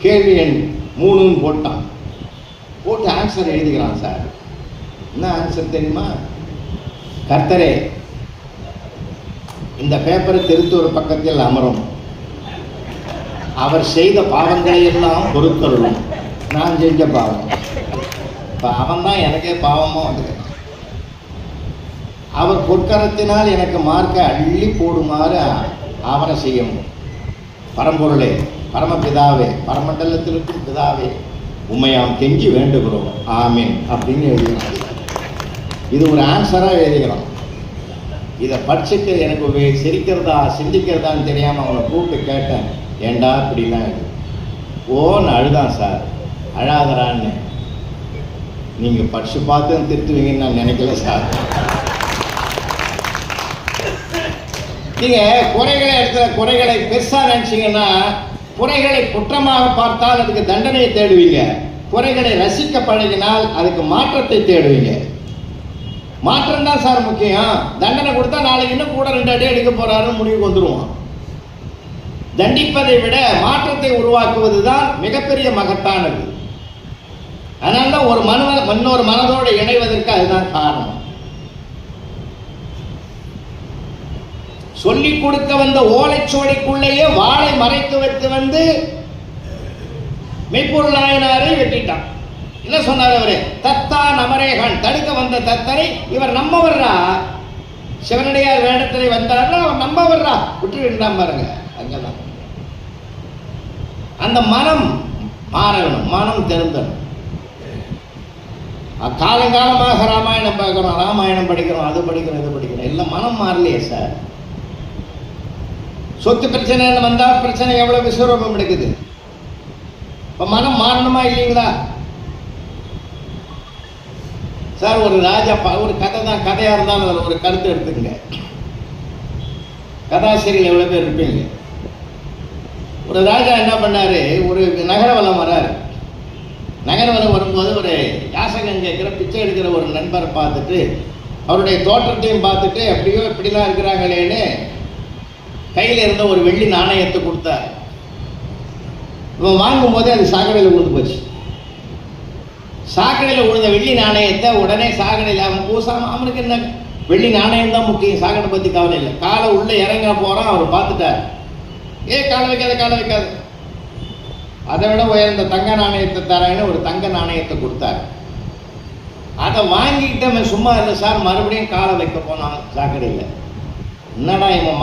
கேள்வி எண் 3ன்னு போட்டான். போட்டு ஆன்சர் எழுதிக்கிறான். சார் என்ன ஆன்சர் தெரியுமா? கர்த்தரே, இந்த பேப்பரை திருத்து ஒரு பக்கத்தில் அமரும், அவர் செய்த பாவங்களை எல்லாம் பொறுத்தருளும், நான் செஞ்ச பாவம். இப்போ அவன் தான் எனக்கே பாவமாக வந்து அவர் பொற்கரத்தினால் எனக்கு மார்க்க அள்ளி போடுமாறு அவரை செய்யணும். பரம்பொருளே, பரமபிதாவே, பரமண்டலத்திற்கும் பிதாவே, உண்மையாம் கெஞ்சி வேண்டுகிறோம், ஆமீன் அப்படின்னு எழுதுகிறான். இது ஒரு ஆன்சராக எழுதுகிறான். இதை படிச்சுட்டு எனக்கு சிரிக்கிறதா சிந்திக்கிறதான்னு தெரியாமல் அவனை கூப்பிட்டு கேட்டேன், ஏண்டா இப்படிலாம் இது ஓன்னு அழுதான். சார் அழாதரான்னு, நீங்கள் படிச்சு பார்த்து திருத்துவீங்கன்னு நான் நினைக்கல சார். நீங்கள் குறைகளை இடத்துல குறைகளை பெருசாக நினச்சிங்கன்னா, குறைகளை குற்றமாக பார்த்தால் அதுக்கு தண்டனையை தேடுவீங்க, குறைகளை ரசிக்க பழகினால் அதுக்கு மாற்றத்தை தேடுவீங்க. மாற்றம் தான் சார் முக்கியம். தண்டனை கொடுத்தா நாளைக்கு இன்னும் கூட 2 அடி அடிக்க போறாருன்னு முடிவுக்கு வந்துடுவான். தண்டிப்பதை விட மாற்றத்தை உருவாக்குவது தான் மிகப்பெரிய மகத்தானது. அதனால ஒரு இன்னொரு மனதோடு இணைவதற்கு அதுதான் காரணம். சொல்லிக் கொடுக்க வந்த ஓலைச்சுவடிக்குள்ளேயே வாளை மறைத்து வைத்து வந்து மெய்ப்பொருள் நாயனாரை வெட்டிட்டான். என்ன சொன்னார் அவரு? தத்தா நமரேகன், தடுக்க வந்த தத்தரை இவர் நம்ப வர்றா, சிவனடியார் வேடத்திலே வந்தார்னா அவர் நம்ப வர்றா, விட்டு வேண்டாம் பாருங்க. அங்கதான் அந்த மனம் மாறணும், மனம் தெரிந்தணும். காலங்காலமாக ராமாயணம் பார்க்கிறோம், ராமாயணம் படிக்கிறோம், அது படிக்கிறோம், இது படிக்கிறோம், எல்லாம் மனம் மாறலையே சார். சொத்து பிரச்சனை வந்தா பிரச்சனை எவ்வளவு விஸ்வரூபம் எடுக்குது. இப்ப மனம் மாறணுமா இல்லைங்களா சார்? ஒரு ராஜா ஒரு கதை தான், கதையாக இருந்தாலும் அதில் ஒரு கருத்து எடுத்துக்கங்க. கதாசிரியர் எவ்வளோ பேர் இருப்பீங்க. ஒரு ராஜா என்ன பண்ணார், ஒரு நகரவலம் வராரு. நகரவலம் வரும்போது ஒரு யாசகம் கேட்குற பிச்சை எடுக்கிற ஒரு நண்பரை பார்த்துட்டு அவருடைய தோற்றத்தையும் பார்த்துட்டு எப்படியோ இப்படிலாம் இருக்கிறாங்களேன்னு கையில் இருந்த ஒரு வெள்ளி நாணயத்தை கொடுத்தார். இவன் வாங்கும் போதே அது சாக்கடையில் விழுந்து போச்சு. சாக்கடையில் விழுந்த வெள்ளி நாணயத்தை உடனே சாக்கடையில் அவன் பூசாம, அவனுக்கு என்ன வெள்ளி நாணயம் தான் முக்கியம், சாக்கடை பற்றி கவலை இல்லை. காலை உள்ளே இறங்க போகிறான், அவர் பார்த்துட்டார். காலை வைக்காத, காலை வைக்காது, அதை விட உயர்ந்த தங்க நாணயத்தை தரேன்னு ஒரு தங்க நாணயத்தை கொடுத்தார். அதை வாங்கிக்கிட்டு அவன் சும்மா இல்லை சார், மறுபடியும் காலை வைக்க போனான் சாக்கடையில். என்னடா இவன்